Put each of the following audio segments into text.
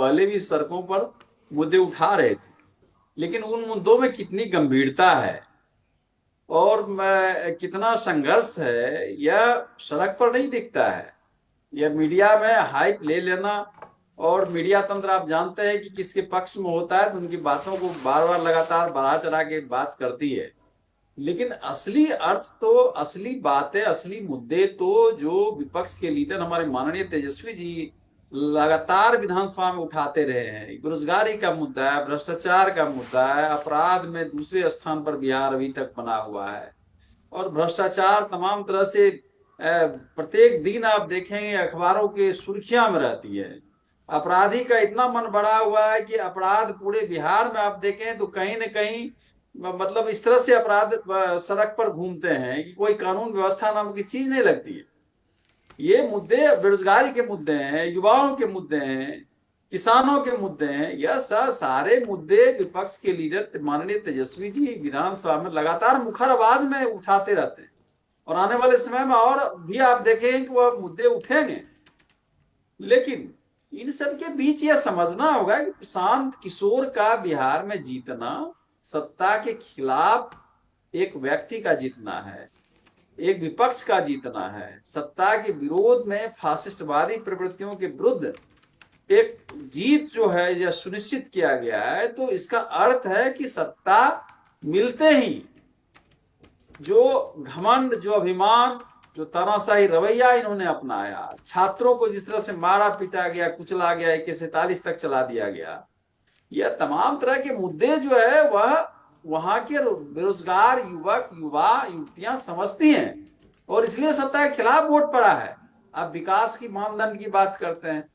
पहले भी सड़कों पर मुद्दे उठा रहे थे, लेकिन उन मुद्दों में कितनी गंभीरता है और कितना संघर्ष है, यह सड़क पर नहीं दिखता है। यह मीडिया में हाइप ले लेना, और मीडिया तंत्र आप जानते हैं कि किसके पक्ष में होता है तो उनकी बातों को बार बार लगातार बढ़ा चढ़ा के बात करती है। लेकिन असली अर्थ तो, असली बातें, असली मुद्दे तो जो विपक्ष के लीडर हमारे माननीय तेजस्वी जी लगातार विधानसभा में उठाते रहे हैं। बेरोजगारी का मुद्दा है, भ्रष्टाचार का मुद्दा है, अपराध में दूसरे स्थान पर बिहार अभी तक बना हुआ है, और भ्रष्टाचार तमाम तरह से प्रत्येक दिन आप देखेंगे अखबारों के सुर्खियां में रहती है। अपराधी का इतना मन बढ़ा हुआ है कि अपराध पूरे बिहार में आप देखें तो कहीं न कहीं मतलब इस तरह से अपराध सड़क पर घूमते हैं कि कोई कानून व्यवस्था नाम की चीज नहीं लगती है। ये मुद्दे बेरोजगारी के मुद्दे हैं, युवाओं के मुद्दे हैं, किसानों के मुद्दे हैं। यह सारे मुद्दे विपक्ष के लीडर माननीय तेजस्वी जी विधानसभा में लगातार मुखर आवाज में उठाते रहते हैं, और आने वाले समय में और भी आप देखेंगे कि वह मुद्दे उठेंगे। लेकिन इन सब के बीच यह समझना होगा कि शांत किशोर का बिहार में जीतना सत्ता के खिलाफ एक व्यक्ति का जीतना है, एक विपक्ष का जीतना है। सत्ता के विरोध में फासिस्टवादी प्रवृत्तियों के विरुद्ध एक जीत जो है यह सुनिश्चित किया गया है, तो इसका अर्थ है कि सत्ता मिलते ही जो घमंड, जो अभिमान, जो तानाशाही रवैया इन्होंने अपनाया, छात्रों को जिस तरह से मारा पीटा गया, कुचला गया, 41 तक चला दिया गया, यह तमाम तरह के मुद्दे जो है वह वहां के बेरोजगार युवक, युवा, युवतियां समझती हैं, और इसलिए सत्ता के खिलाफ वोट पड़ा है। अब विकास की मानदंड की बात करते हैं।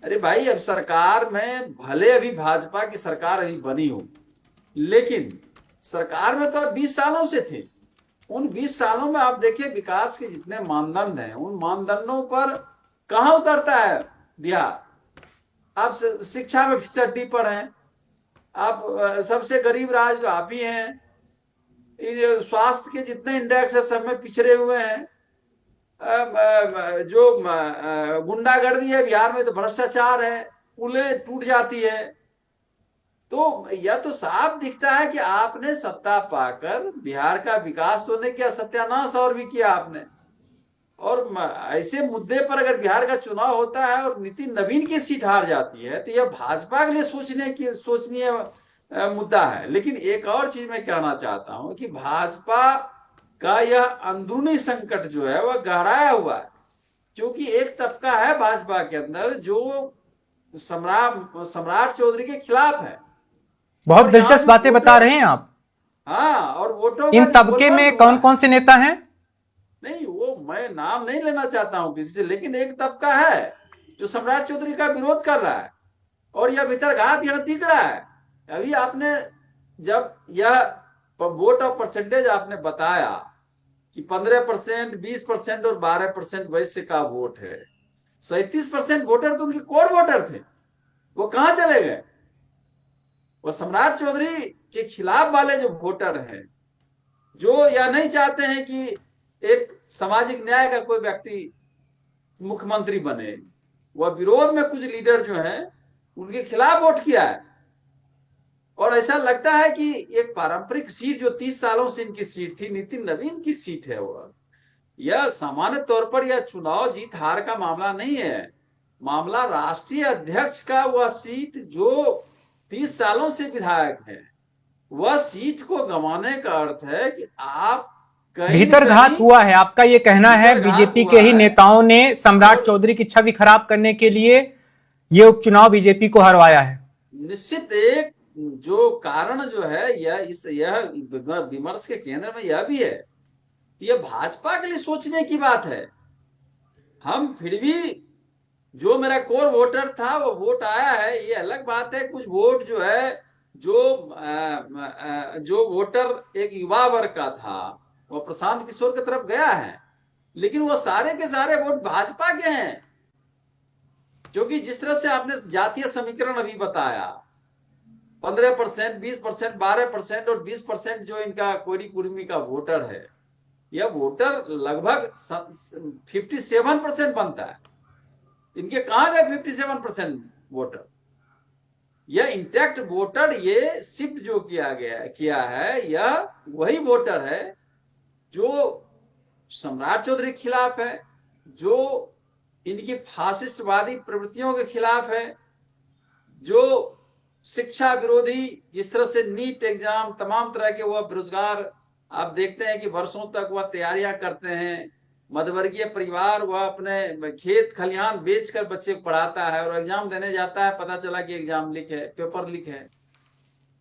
अरे भाई, अब सरकार में भले अभी भाजपा की सरकार अभी बनी हो, लेकिन सरकार में तो 20 सालों से थे। उन 20 सालों में आप देखिए विकास के जितने मानदंड हैं, उन मानदंडों पर कहां उतरता है बिहार। आप शिक्षा में फिसड्डी पर हैं, आप सबसे गरीब राज्य आप ही हैं, स्वास्थ्य के जितने इंडेक्स है सब में पिछड़े हुए हैं, जो गुंडागर्दी है बिहार में, तो भ्रष्टाचार है, पुलें टूट जाती है। तो यह तो साफ दिखता है कि आपने सत्ता पाकर बिहार का विकास तो नहीं किया, सत्यानाश और भी किया आपने। और ऐसे मुद्दे पर अगर बिहार का चुनाव होता है और नितिन नवीन की सीट हार जाती है तो यह भाजपा के लिए सोचनीय मुद्दा है। लेकिन एक और चीज मैं कहना चाहता हूं कि भाजपा का यह अंदरूनी संकट जो है वह गहराया हुआ है, क्योंकि एक तबका है भाजपा के अंदर जो सम्राट चौधरी के खिलाफ है। बहुत दिलचस्प बातें बता रहे हैं आप। हाँ, और वोटों इन तबके में कौन कौन से नेता हैं? नहीं, वो मैं नाम नहीं लेना चाहता हूं किसी से, लेकिन एक तबका है जो सम्राट चौधरी का विरोध कर रहा है, और यह भीतरघात यह दिख रहा है। अभी आपने जब यह वोट ऑफ परसेंटेज आपने बताया कि 15%, 20% और 12% वैश्य का वोट है, 37% वोटर तो उनके कोर वोटर थे, वो कहां चले गए? वो सम्राट चौधरी के खिलाफ वाले जो वोटर हैं, जो यह नहीं चाहते हैं कि एक सामाजिक न्याय का कोई व्यक्ति मुख्यमंत्री बने, वह विरोध में कुछ लीडर जो हैं उनके खिलाफ वोट किया है। और ऐसा लगता है कि एक पारंपरिक सीट जो 30 सालों से इनकी सीट थी, नितिन नवीन की सीट है, वह यह सामान्य तौर पर यह चुनाव जीत हार का मामला नहीं है, मामला राष्ट्रीय अध्यक्ष का वह सीट जो 30 सालों से विधायक है, वह सीट को गंवाने का अर्थ है कि आप भीतरघात हुआ है, आपका ये कहना है। बीजेपी के ही नेताओं ने सम्राट चौधरी की छवि खराब करने के लिए ये उपचुनाव बीजेपी को हरवाया है। निश्चित एक जो कारण जो है यह विमर्श के केंद्र में यह भी है कि यह भाजपा के लिए सोचने की बात है। हम फिर भी, जो मेरा कोर वोटर था वो वोट आया है, ये अलग बात है। कुछ वोट जो है जो वोटर एक युवा वर्ग का था वो प्रशांत किशोर की तरफ गया है, लेकिन वो सारे के सारे वोट भाजपा के हैं, क्योंकि जिस तरह से आपने जातीय समीकरण अभी बताया, 15%, 20%, 12% और 20% जो इनका कोरी कुर्मी का वोटर है, यह वोटर लगभग 57% बनता है। इनके कहां गए 57% वोटर? यह इंटैक्ट वोटर, ये शिफ्ट जो किया है, यह वही वोटर है जो सम्राट चौधरी के खिलाफ है, जो इनकी फासिस्टवादी प्रवृत्तियों के खिलाफ है, जो शिक्षा विरोधी, जिस तरह से नीट एग्जाम, तमाम तरह के वह बेरोजगार आप देखते हैं कि वर्षों तक वह तैयारियां करते हैं, मध्यवर्गीय परिवार वह अपने खेत खलिहान बेचकर बच्चे को पढ़ाता है और एग्जाम देने जाता है, पता चला कि एग्जाम लीक है, पेपर लीक है।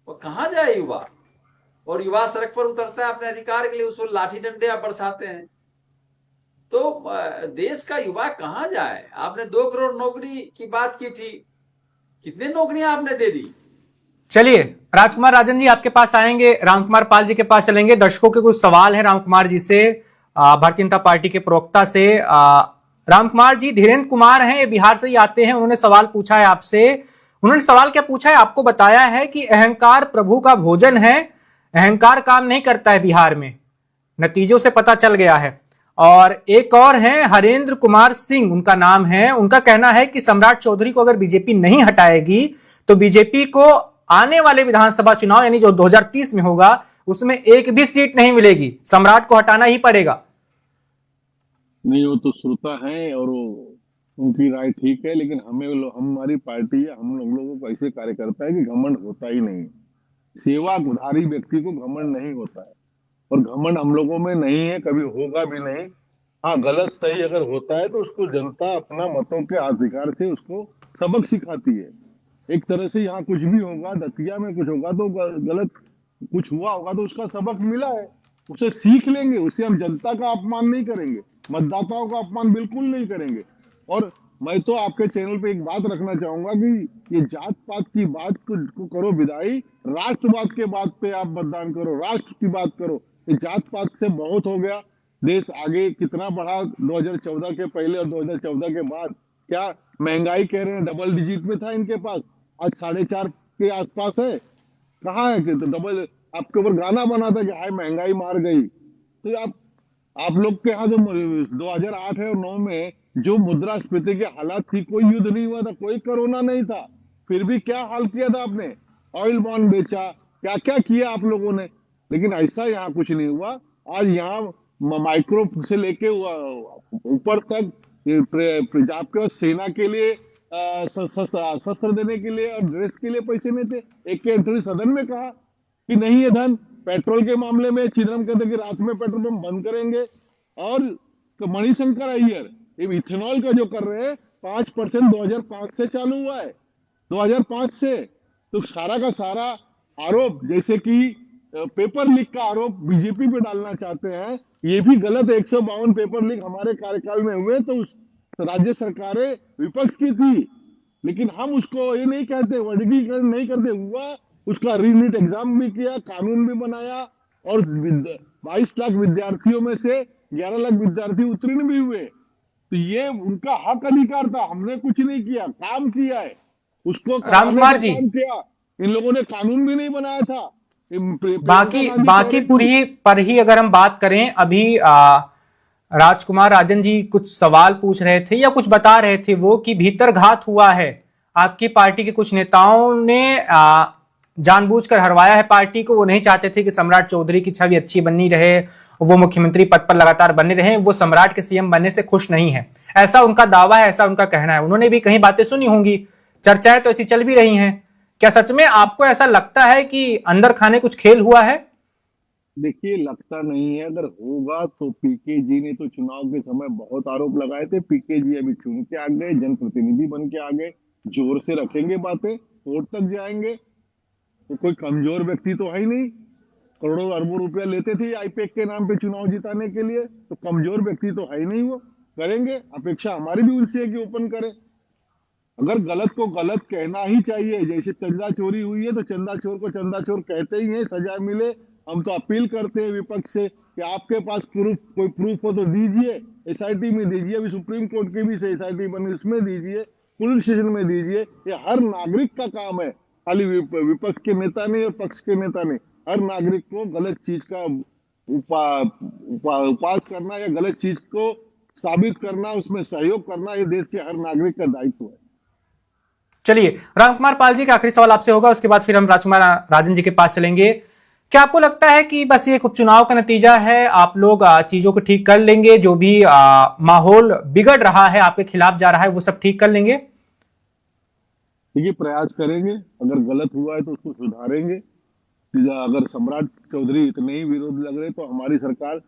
वो कहां जाए युवा? और युवा सड़क पर उतरता है अपने अधिकार के लिए, उसको लाठी डंडे आप बरसाते हैं। तो देश का युवा कहां जाए? आपने 2 करोड़ नौकरी की बात की थी, कितने नौकरियां आपने दे दी? चलिए राजकुमार राजन जी आपके पास आएंगे, रामकुमार पाल जी के पास चलेंगे। दर्शकों के कुछ सवाल है रामकुमार जी से, भारतीय जनता पार्टी के प्रवक्ता से। रामकुमार जी, धीरेन्द्र कुमार हैं, ये बिहार से ही आते हैं, उन्होंने सवाल पूछा है आपसे। उन्होंने सवाल क्या पूछा है? आपको बताया है कि अहंकार प्रभु का भोजन है, अहंकार काम नहीं करता है बिहार में, नतीजों से पता चल गया है। और एक और हैं हरेंद्र कुमार सिंह उनका नाम है, उनका कहना है कि सम्राट चौधरी को अगर बीजेपी नहीं हटाएगी तो बीजेपी को आने वाले विधानसभा चुनाव यानी जो 2030 में होगा उसमें एक भी सीट नहीं मिलेगी, सम्राट को हटाना ही पड़ेगा। नहीं, वो तो श्रोता है और वो उनकी राय ठीक है, लेकिन हमारी पार्टी है, हम लोगों को ऐसे कार्यकर्ता है कि घमंड होता ही नहीं। सेवाधारी व्यक्ति को घमंड नहीं होता है और घमंड हम लोगों में नहीं है, कभी होगा भी नहीं। हाँ, गलत सही अगर होता है तो उसको जनता अपना मतों के अधिकार से उसको सबक सिखाती है। एक तरह से यहाँ कुछ भी होगा, दतिया में कुछ होगा तो गलत कुछ हुआ होगा तो उसका सबक मिला है, उसे सीख लेंगे। उससे हम जनता का अपमान नहीं करेंगे, मतदाताओं का अपमान बिल्कुल नहीं करेंगे। और मैं तो आपके चैनल पे एक बात रखना चाहूंगा कि ये जात पात की बात को करो विदाई, राष्ट्रवाद के बात पे आप मतदान करो, राष्ट्र की बात करो। ये जात पात से बहुत हो गया। देश आगे कितना बढ़ा 2014 के पहले और 2014 के बाद। क्या महंगाई कह रहे हैं डबल डिजिट में था इनके पास, आज 4.5 के आसपास है। कहाँ है कि तो डबल आपके ऊपर गाना बना था कि हाय महंगाई मार गई। तो आप लोग के यहाँ जो 2008 है और 9 में जो मुद्रास्फीति की हालात थी, कोई युद्ध नहीं हुआ था, कोई कोरोना नहीं था, फिर भी क्या हाल किया था आपने? ऑयल बॉन्ड बेचा, क्या क्या किया आप लोगों ने। लेकिन ऐसा यहाँ कुछ नहीं हुआ। आज यहाँ माइक्रो से लेके ऊपर तक आपके पास सेना के लिए शस्त्र देने के लिए और ड्रेस के लिए पैसे नहीं थे। एक के एंट्री सदन में कहा कि नहीं है धन। पेट्रोल के मामले में चिदम्बरम कहते कि रात में पेट्रोल पंप बंद करेंगे। और मणिशंकर अय्यर ये इथेनॉल का जो कर रहे हैं 5% 2005 से चालू हुआ है, 2005 से। तो सारा का सारा आरोप, जैसे कि पेपर लीक का आरोप बीजेपी पे डालना चाहते हैं, ये भी गलत है। 152 पेपर लीक हमारे कार्यकाल में हुए तो उस राज्य सरकारें विपक्ष की थी, लेकिन हम उसको ये नहीं कहते, वर्गीकरण नहीं करते। हुआ उसका रीनीट एग्जाम भी किया, कानून भी बनाया और 22 लाख विद्यार्थियों में से 11 लाख विद्यार्थी उत्तीर्ण भी हुए। तो ये उनका हक अधिकार था, हमने कुछ नहीं किया, काम किया है उसको। रामकुमार जी, काम किया, इन लोगों ने कानून भी नहीं बनाया था। बाकी पूरी पर ही अगर हम बात करें, अभी राजकुमार राजन जी कुछ सवाल पूछ रहे थे या कुछ बता रहे थे वो कि भीतर घात हुआ है, आपकी पार्टी के कुछ नेताओं ने जानबूझकर हरवाया है पार्टी को। वो नहीं चाहते थे कि सम्राट चौधरी की छवि अच्छी बनी रहे, वो मुख्यमंत्री पद पर लगातार बने रहे, वो सम्राट के सीएम बनने से खुश नहीं है, ऐसा उनका दावा है, ऐसा उनका कहना है। उन्होंने भी कहीं बातें सुनी होंगी, चर्चाएं तो ऐसी चल भी रही हैं। क्या सच में आपको ऐसा लगता है कि अंदर खाने कुछ खेल हुआ है? देखिए, लगता नहीं है। अगर होगा तो पीके जी ने तो चुनाव के समय बहुत आरोप लगाए थे। पीके जी अभी चुन के आ गए, जनप्रतिनिधि बन के आ गए, जोर से रखेंगे बातें, कोर्ट तक जाएंगे। तो कोई कमजोर व्यक्ति तो है ही नहीं। करोड़ों अरबों रुपया लेते थे आईपैक के नाम पे चुनाव जिताने के लिए, तो कमजोर व्यक्ति तो है ही नहीं। वो करेंगे, अपेक्षा हमारी भी उनसे है कि ओपन करें। अगर गलत को गलत कहना ही चाहिए, जैसे चंदा चोरी हुई है तो चंदा चोर को चंदा चोर कहते ही हैं, सजा मिले। हम तो अपील करते हैं विपक्ष से कि आपके पास कोई प्रूफ हो तो दीजिए, एसआईटी में दीजिए। अभी सुप्रीम कोर्ट की भी एसआईटी बनी, उसमें दीजिए, पुलिस स्टेशन में दीजिए। ये हर नागरिक का काम है, खाली विपक्ष के नेता नहीं और पक्ष के नेता नहीं। हर नागरिक को गलत चीज का उपास करना या गलत चीज को साबित करना, उसमें सहयोग करना, ये देश के हर नागरिक का दायित्व है। चलिए, रामकुमार पाल जी का आखिरी सवाल आपसे होगा, उसके बाद फिर हम राजकुमार राजन जी के पास चलेंगे। क्या आपको लगता है कि बस ये एक उपचुनाव का नतीजा है, आप लोग चीजों को ठीक कर लेंगे, जो भी माहौल बिगड़ रहा है आपके खिलाफ जा रहा है वो सब ठीक कर लेंगे? देखिए, प्रयास करेंगे, अगर गलत हुआ है तो उसको सुधारेंगे। अगर सम्राट चौधरी इतने ही विरोध लग रहे तो हमारी सरकार,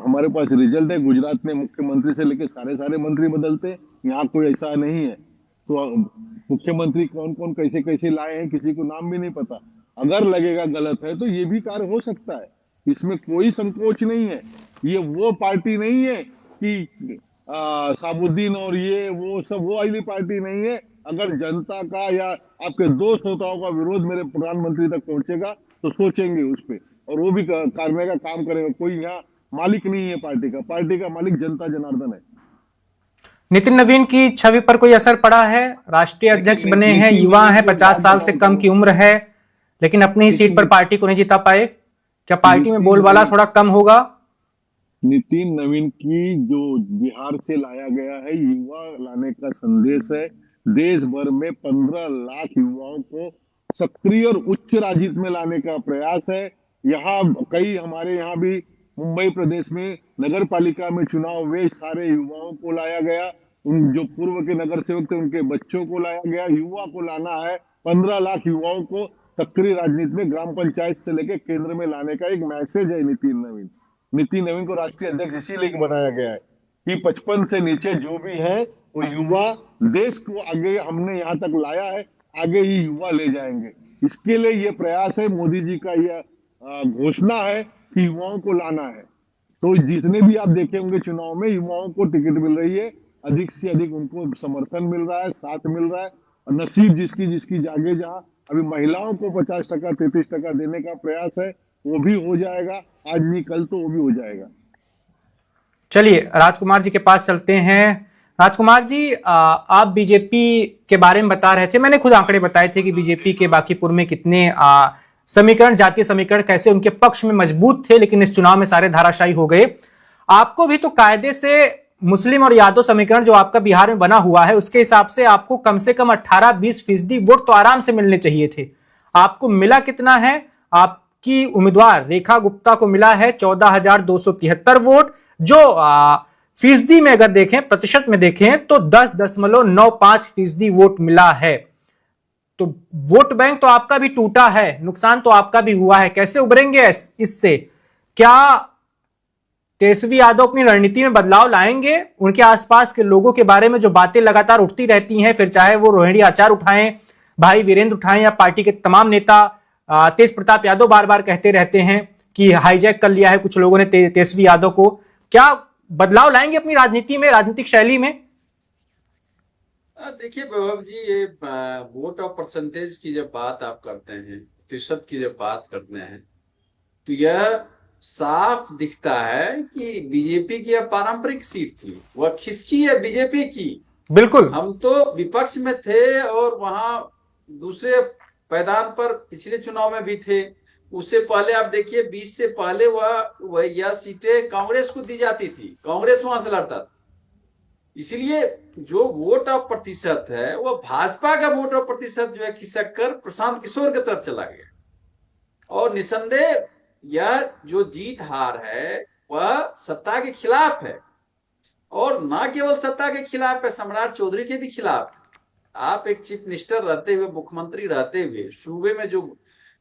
हमारे पास रिजल्ट है, गुजरात में मुख्यमंत्री से लेकर सारे सारे मंत्री बदलते हैं, यहाँ कोई ऐसा नहीं है। तो मुख्यमंत्री कौन कौन कैसे कैसे लाए हैं किसी को नाम भी नहीं पता। अगर लगेगा गलत है तो ये भी कार्य हो सकता है, इसमें कोई संकोच नहीं है। ये वो पार्टी नहीं है कि साबुद्दीन और ये वो सब वो वाली पार्टी नहीं है। अगर जनता का या आपके दोस्त नेताओं का विरोध मेरे प्रधानमंत्री तक पहुंचेगा तो सोचेंगे उस पे, और वो भी करने का काम करेंगे। कोई यहाँ मालिक नहीं है पार्टी का मालिक जनता जनार्दन है। नितिन नवीन की छवि पर कोई असर पड़ा है? राष्ट्रीय अध्यक्ष बने हैं, युवा हैं, 50 साल से कम की उम्र है, लेकिन अपनी ही सीट पर पार्टी को नहीं जिता पाए। क्या पार्टी में बोलबाला थोड़ा कम होगा? नितिन नवीन की जो बिहार से लाया गया है, युवा लाने का संदेश है। देश भर में 15 लाख युवाओं को सक्रिय और उच्च राजनीति में लाने का प्रयास है। यहाँ कई हमारे यहाँ भी मुंबई प्रदेश में नगर पालिका में चुनाव हुए, सारे युवाओं को लाया गया। उन जो पूर्व के नगर सेवक थे उनके बच्चों को लाया गया। युवा को लाना है, 15 लाख युवाओं को सक्रिय राजनीति में ग्राम पंचायत से लेकर केंद्र में लाने का एक मैसेज है नितिन नवीन को राष्ट्रीय अध्यक्ष इसीलिए बनाया गया है कि 55 से नीचे जो भी है वो युवा, देश को आगे हमने यहाँ तक लाया है, आगे ही युवा ले जाएंगे। इसके लिए ये प्रयास है, मोदी जी का यह घोषणा है कि युवाओं को लाना है। तो जितने भी आप देखे होंगे चुनाव में, युवाओं को टिकट मिल रही है, अधिक से अधिक उनको समर्थन मिल रहा है, साथ मिल रहा है। और नसीब जिसकी जिसकी जागे, जहां अभी महिलाओं को 50%, 33% देने का प्रयास है, वो भी हो जाएगा। आज नहीं कल तो वो भी हो जाएगा। चलिए, राजकुमार जी के पास चलते हैं। राजकुमार जी, आप बीजेपी के बारे में बता रहे थे, मैंने खुद आंकड़े बताए थे कि बीजेपी के बांकीपुर में कितने समीकरण, जातीय समीकरण कैसे उनके पक्ष में मजबूत थे, लेकिन इस चुनाव में सारे धाराशायी हो गए। आपको भी तो कायदे से मुस्लिम और यादव समीकरण जो आपका बिहार में बना हुआ है, उसके हिसाब से आपको कम से कम 18-20% वोट तो आराम से मिलने चाहिए थे। आपको मिला कितना है? आपकी उम्मीदवार रेखा गुप्ता को मिला है 14,273 वोट, जो फीसदी में अगर देखें, प्रतिशत में देखें तो 10.95% वोट मिला है। तो वोट बैंक तो आपका भी टूटा है, नुकसान तो आपका भी हुआ है। कैसे उभरेंगे इससे? क्या तेजस्वी यादव अपनी रणनीति में बदलाव लाएंगे? उनके आसपास के लोगों के बारे में जो बातें लगातार उठती रहती हैं, फिर चाहे वो रोहिणी आचार उठाएं, भाई वीरेंद्र उठाएं, या पार्टी के तमाम नेता, तेज प्रताप यादव बार बार कहते रहते हैं कि हाईजैक कर लिया है कुछ लोगों ने तेजस्वी यादव को, क्या बदलाव लाएंगे अपनी राजनीति में, राजनीतिक शैली में? देखिए वैभव जी, ये वोट और परसेंटेज की जब बात आप करते हैं, प्रतिशत की जब बात करते हैं, तो यह साफ दिखता है कि बीजेपी की यह पारंपरिक सीट थी, वह खिसकी है बीजेपी की। बिल्कुल, हम तो विपक्ष में थे और वहां दूसरे पैदान पर पिछले चुनाव में भी थे। उससे पहले आप देखिए, 20 से पहले यह सीटें कांग्रेस को दी जाती थी, कांग्रेस वहां से लड़ता था। इसलिए जो वोट ऑफ प्रतिशत है वह भाजपा का वोट ऑफ प्रतिशत जो है खिसक कर प्रशांत किशोर की तरफ चला गया। और निसंदेह यह जो जीत हार है वह सत्ता के खिलाफ है, और न केवल सत्ता के खिलाफ है, सम्राट चौधरी के भी खिलाफ। आप एक चीफ मिनिस्टर रहते हुए, मुख्यमंत्री रहते हुए, सूबे में जो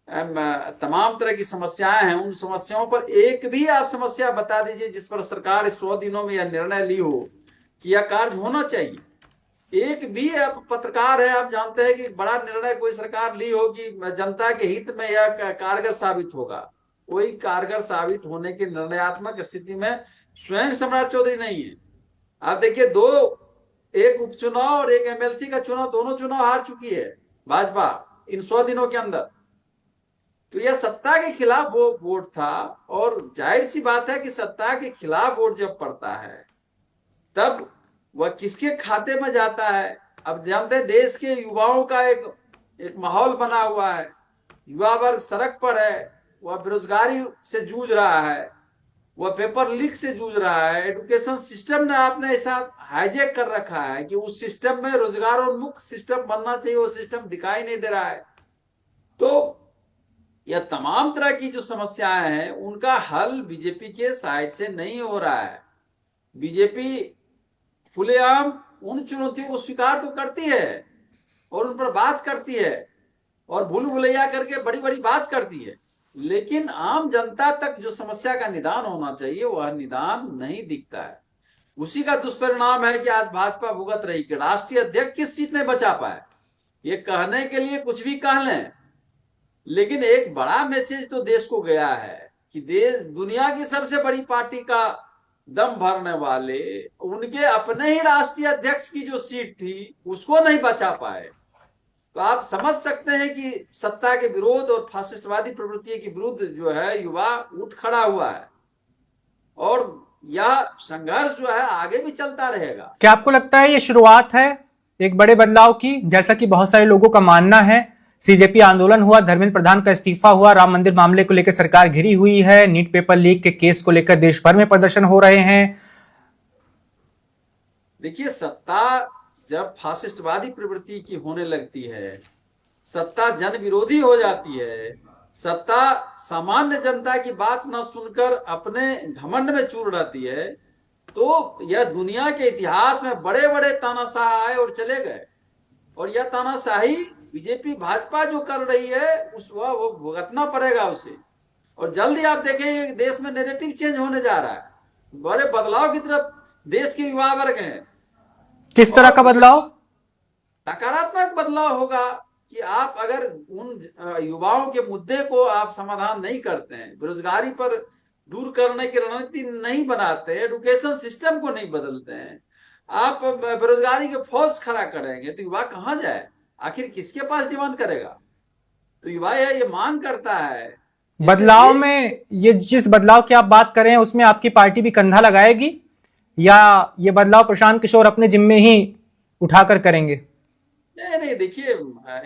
तमाम तरह की समस्याएं हैं, उन समस्याओं पर एक भी आप समस्या बता दीजिए जिस पर सरकार 100 दिनों में यह निर्णय ली हो कि यह कार्य होना चाहिए। एक भी, आप पत्रकार है, आप जानते हैं कि बड़ा निर्णय कोई सरकार ली हो कि जनता के हित में यह कारगर साबित होगा, कोई कारगर साबित होने की निर्णयात्मक स्थिति में स्वयं सम्राट चौधरी नहीं है। आप देखिए, एक उपचुनाव और एक एमएलसी का चुनाव, दोनों चुनाव हार चुकी है भाजपा इन 100 दिनों के अंदर। तो यह सत्ता के खिलाफ वो वोट था, और जाहिर सी बात है कि सत्ता के खिलाफ वोट जब पड़ता है तब वह किसके खाते में जाता है। अब जानते हैं, देश के युवाओं का एक माहौल बना हुआ है, युवा वर्ग सड़क पर है, वह बेरोजगारी से जूझ रहा है, वह पेपर लीक से जूझ रहा है। एजुकेशन सिस्टम ने आपने ऐसा हाईजैक कर रखा है कि उस सिस्टम में रोजगार उन्मुख सिस्टम बनना चाहिए, वो सिस्टम दिखाई नहीं दे रहा है। तो यह तमाम तरह की जो समस्याएं हैं उनका हल बीजेपी के साइड से नहीं हो रहा है। बीजेपी खुलेआम उन चुनौतियों को स्वीकार तो करती है और उन पर बात करती है और भूल भुलैया करके बड़ी बड़ी बात करती है, लेकिन आम जनता तक जो समस्या का निदान होना चाहिए वह निदान नहीं दिखता है। उसी का दुष्परिणाम है कि आज भाजपा भुगत रही कि राष्ट्रीय अध्यक्ष किस सीट नहीं बचा पाए। ये कहने के लिए कुछ भी कह लें, लेकिन एक बड़ा मैसेज तो देश को गया है कि देश दुनिया की सबसे बड़ी पार्टी का दम भरने वाले उनके अपने ही राष्ट्रीय अध्यक्ष की जो सीट थी उसको नहीं बचा पाए। तो आप समझ सकते हैं कि सत्ता के विरोध और फासिस्टवादी प्रवृत्ति के विरुद्ध जो है युवा उठ खड़ा हुआ है और यह संघर्ष जो है आगे भी चलता रहेगा। क्या आपको लगता है ये शुरुआत है एक बड़े बदलाव की? जैसा कि बहुत सारे लोगों का मानना है, सीजेपी आंदोलन हुआ, धर्मेंद्र प्रधान का इस्तीफा हुआ, राम मंदिर मामले को लेकर सरकार घिरी हुई है, नीट पेपर लीक के केस को लेकर देश भर में प्रदर्शन हो रहे हैं। देखिए, सत्ता जब फासिस्टवादी प्रवृत्ति की होने लगती है, सत्ता जन विरोधी हो जाती है, सत्ता सामान्य जनता की बात न सुनकर अपने घमंड में चूर रहती है, तो यह दुनिया के इतिहास में बड़े बड़े तानाशाह आए और चले गए। और यह तानाशाही बीजेपी भाजपा जो कर रही है वो भुगतना पड़ेगा उसे। और जल्दी आप देखेंगे देश में नैरेटिव चेंज होने जा रहा है, बड़े बदलाव की तरफ देश के युवा वर्ग हैं। किस तरह का बदलाव? सकारात्मक बदलाव होगा कि आप अगर उन युवाओं के मुद्दे को आप समाधान नहीं करते हैं, बेरोजगारी पर दूर करने की रणनीति नहीं बनाते, एजुकेशन सिस्टम को नहीं बदलते हैं, आप बेरोजगारी के फौज खड़ा करेंगे तो युवा कहां जाए? आखिर किसके पास डिमांड करेगा? तो युवा ये मांग करता है बदलाव में। ये जिस बदलाव की आप बात कर रहे हैं उसमें आपकी पार्टी भी कंधा लगाएगी या ये बदलाव प्रशांत किशोर अपने जिम्मे ही उठाकर करेंगे? नहीं, देखिए,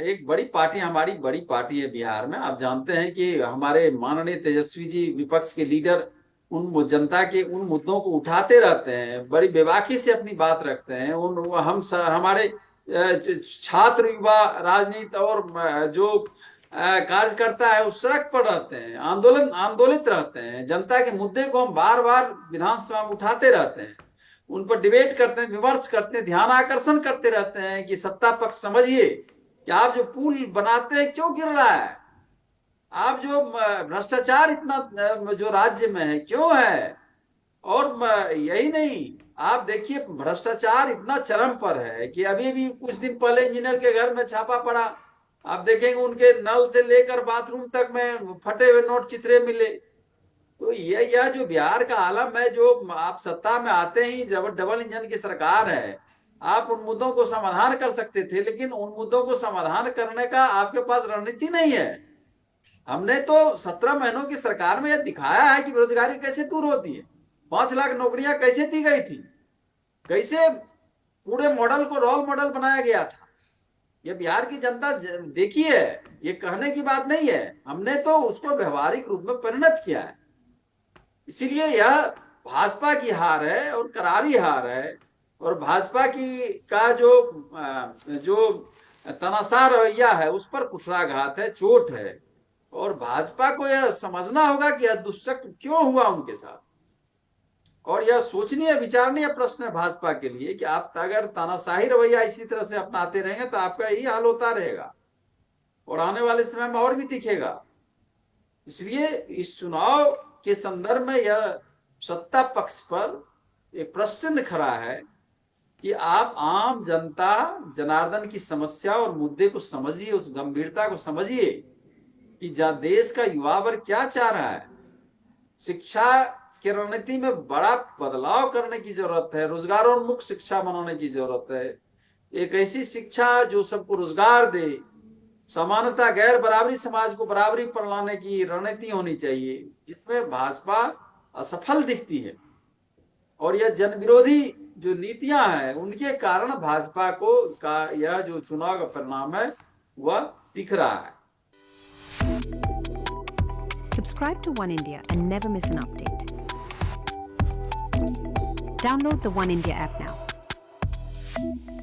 एक बड़ी पार्टी, हमारी बड़ी पार्टी है बिहार में। आप जानते हैं कि हमारे माननीय तेजस्वी जी विपक्ष के लीडर उन जनता के उन मुद्दों को उठाते रहते हैं, बड़ी बेबाकी से अपनी बात रखते हैं। हमारे छात्र, युवा, राजनीति और जो कार्यकर्ता है उस सड़क पर रहते हैं, आंदोलित रहते हैं। जनता के मुद्दे को हम बार बार विधानसभा में उठाते रहते हैं, उन पर डिबेट करते हैं, विमर्श करते हैं, ध्यान आकर्षण करते रहते हैं कि सत्ता पक्ष समझिए कि आप जो पुल बनाते हैं क्यों गिर रहा है, आप जो भ्रष्टाचार इतना जो राज्य में है क्यों है। और यही नहीं, आप देखिए भ्रष्टाचार इतना चरम पर है कि अभी भी कुछ दिन पहले इंजीनियर के घर में छापा पड़ा, आप देखेंगे उनके नल से लेकर बाथरूम तक में फटे हुए नोट चित्रे मिले। तो यह जो बिहार का आलम है, जो आप सत्ता में आते ही डबल इंजन की सरकार है, आप उन मुद्दों को समाधान कर सकते थे, लेकिन उन मुद्दों को समाधान करने का आपके पास रणनीति नहीं है। हमने तो 17 महीनों की सरकार में यह दिखाया है कि बेरोजगारी कैसे दूर होती है, 5 लाख नौकरियां कैसे दी गई थी, कैसे पूरे मॉडल को रोल मॉडल बनाया गया था। यह बिहार की जनता देखी है, ये कहने की बात नहीं है, हमने तो उसको व्यवहारिक रूप में परिणत किया है। इसीलिए यह भाजपा की हार है और करारी हार है, और भाजपा की का जो तनाशाह रवैया है उस पर कुठाराघात है, चोट है। और भाजपा को यह समझना होगा कि यह दुष्चक्र क्यों हुआ उनके साथ, और यह सोचनीय विचारणीय प्रश्न है भाजपा के लिए कि आप अगर तानाशाही रवैया इसी तरह से अपनाते रहेंगे तो आपका यही हाल होता रहेगा और आने वाले समय में और भी दिखेगा। इसलिए इस चुनाव के संदर्भ में यह सत्ता पक्ष पर एक प्रश्न खड़ा है कि आप आम जनता जनार्दन की समस्या और मुद्दे को समझिए, उस गंभीरता को समझिए कि देश का युवा वर्ग क्या चाह रहा है। शिक्षा की रणनीति में बड़ा बदलाव करने की जरूरत है, रोजगारोन्मुख शिक्षा बनाने की जरूरत है, एक ऐसी शिक्षा जो सबको रोजगार दे, समानता गैर बराबरी समाज को बराबरी पर लाने की रणनीति होनी चाहिए, जिसमें भाजपा असफल दिखती है। और यह जन विरोधी जो नीतियां हैं उनके कारण भाजपा का यह जो चुनाव का परिणाम है वह दिख रहा है। Subscribe to One India and never miss an update. Download the One India app now.